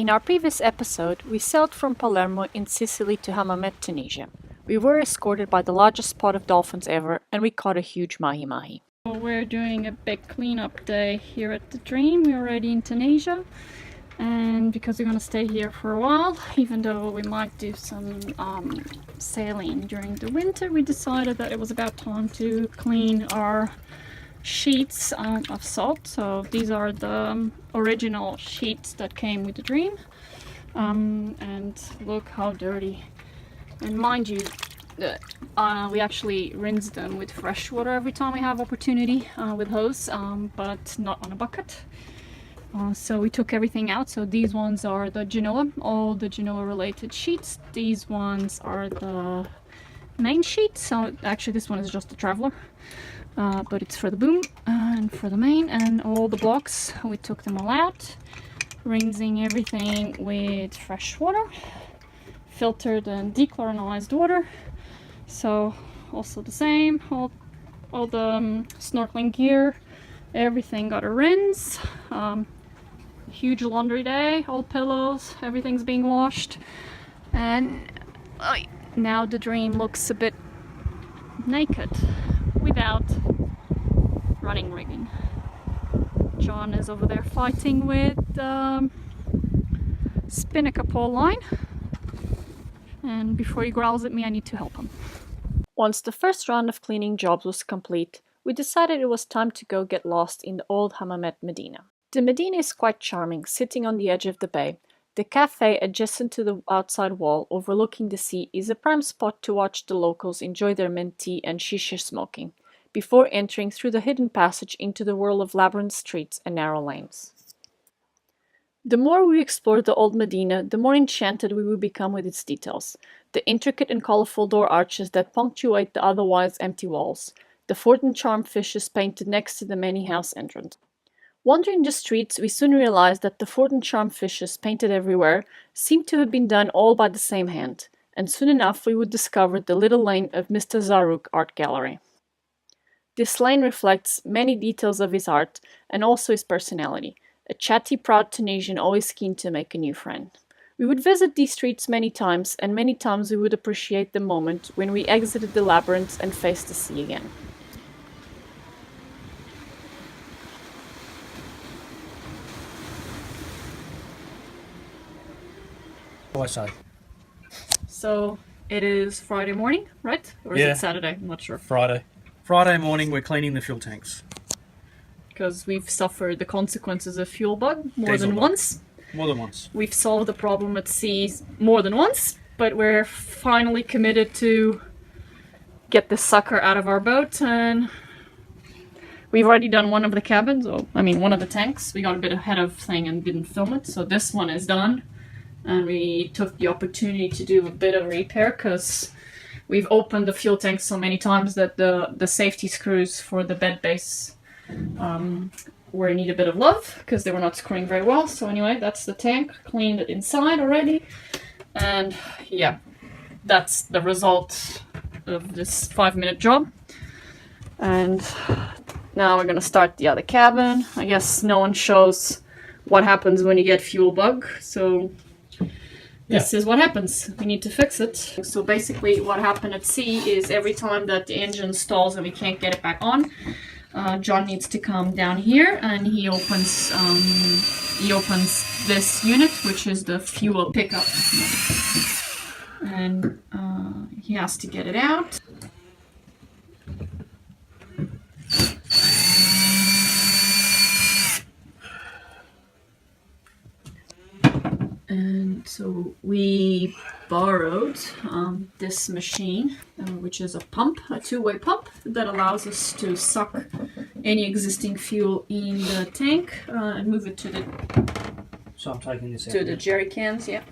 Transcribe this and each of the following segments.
In our previous episode, we sailed from Palermo in Sicily to Hammamet, Tunisia. We were escorted by the largest pot of dolphins ever, and we caught a huge mahi-mahi. We're doing a big cleanup day here at The Dream. We're already in Tunisia, and because we're gonna stay here for a while, even though we might do some sailing during the winter, we decided that it was about time to clean our sheets of salt. So these are the original sheets that came with The Dream, and look how dirty. And mind you, we actually rinse them with fresh water every time we have opportunity with hose, but not on a bucket. So we took everything out. So these ones are the Genoa, all the Genoa related sheets. These ones are the main sheet. So actually this one is just the Traveler, but it's for the boom and for the main, and all the blocks, we took them all out, rinsing everything with fresh water, filtered and dechlorinated water. So also the same, all the snorkeling gear, everything got a rinse. Huge laundry day, all pillows, everything's being washed, and now The Dream looks a bit naked without running rigging. John is over there fighting with spinnaker pole line, and before he growls at me, I need to help him. Once the first round of cleaning jobs was complete, we decided it was time to go get lost in the old Hammamet Medina. The Medina is quite charming, sitting on the edge of the bay. The cafe adjacent to the outside wall, overlooking the sea, is a prime spot to watch the locals enjoy their mint tea and shisha smoking, before entering through the hidden passage into the whirl of labyrinth streets and narrow lanes. The more we explored the old Medina, the more enchanted we would become with its details. The intricate and colorful door arches that punctuate the otherwise empty walls. The Fortin charm fishes painted next to the many house entrance. Wandering the streets, we soon realized that the Fortin charm fishes painted everywhere seemed to have been done all by the same hand, and soon enough we would discover the little lane of Mr. Zaruk Art Gallery. This lane reflects many details of his art and also his personality. A chatty, proud Tunisian always keen to make a new friend. We would visit these streets many times, and many times we would appreciate the moment when we exited the labyrinth and faced the sea again. What I say? So it is Friday morning, right? Or is it Saturday? I'm not sure. Friday morning, we're cleaning the fuel tanks. Because we've suffered the consequences of fuel bug more Diesel than bug. once. More than once. We've solved the problem at sea more than once, but we're finally committed to get this sucker out of our boat, and we've already done one of the cabins, one of the tanks. We got a bit ahead of thing and didn't film it, so this one is done. And we took the opportunity to do a bit of repair because we've opened the fuel tank so many times that the safety screws for the bed base were in need a bit of love because they were not screwing very well. So anyway, that's the tank, cleaned it inside already, and yeah, that's the result of this 5-minute job. And now we're gonna start the other cabin. I guess no one shows what happens when you get fuel bug, so this is what happens. We need to fix it. So basically what happened at sea is every time that the engine stalls and we can't get it back on, John needs to come down here and he opens this unit, which is the fuel pickup, and he has to get it out. And so we borrowed this machine, which is a pump, a two-way pump that allows us to suck any existing fuel in the tank and move it to the. So I'm taking this out. To the jerry cans, yeah.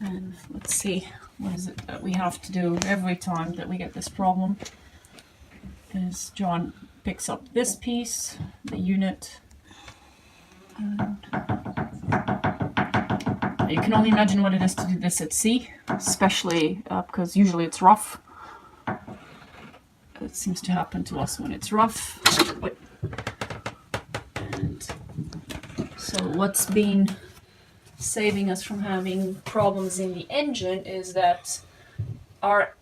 And let's see, what is it that we have to do every time that we get this problem? Is John picks up this piece, the unit. You can only imagine what it is to do this at sea, especially because usually it's rough. It seems to happen to us when it's rough. And so what's been saving us from having problems in the engine is that our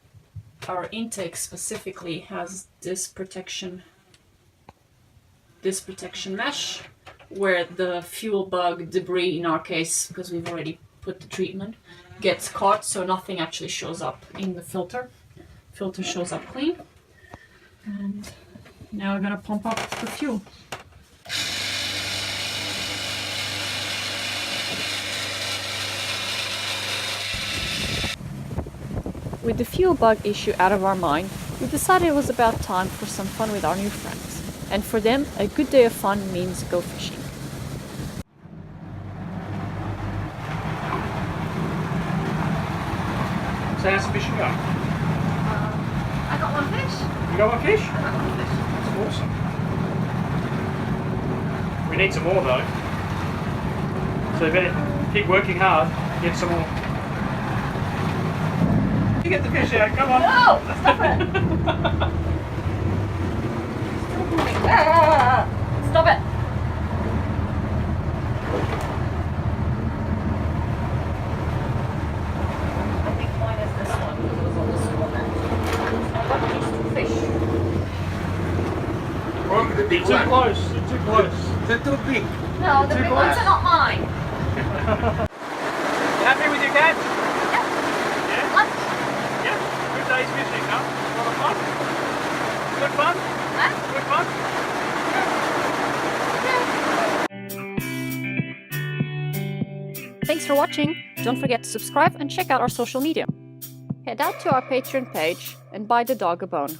intake specifically has this protection mesh where the fuel bug debris, in our case, because we've already put the treatment, gets caught, so nothing actually shows up in the filter. Filter shows up clean. And now we're gonna pump up the fuel. With the fuel bug issue out of our mind, we decided it was about time for some fun with our new friends. And for them, a good day of fun means go fishing. So how's the fishing going? I got one fish. You got one fish? I got one fish. That's awesome. We need some more though. So you better keep working hard, get some more. You get the fish out, come on. No! Stop it! Stop it! I think mine is this one, because it was on the small net. I got these two fish. They're too close, they're too close. They're too big. No, the big ones are not mine. You happy with your catch? Yeah. Yeah? Lunch. Yeah? Good day's fishing, huh? A lot of fun? Good fun? Huh? Good fun? Thanks for watching. Don't forget to subscribe and check out our social media. Head out to our Patreon page and buy the dog a bone.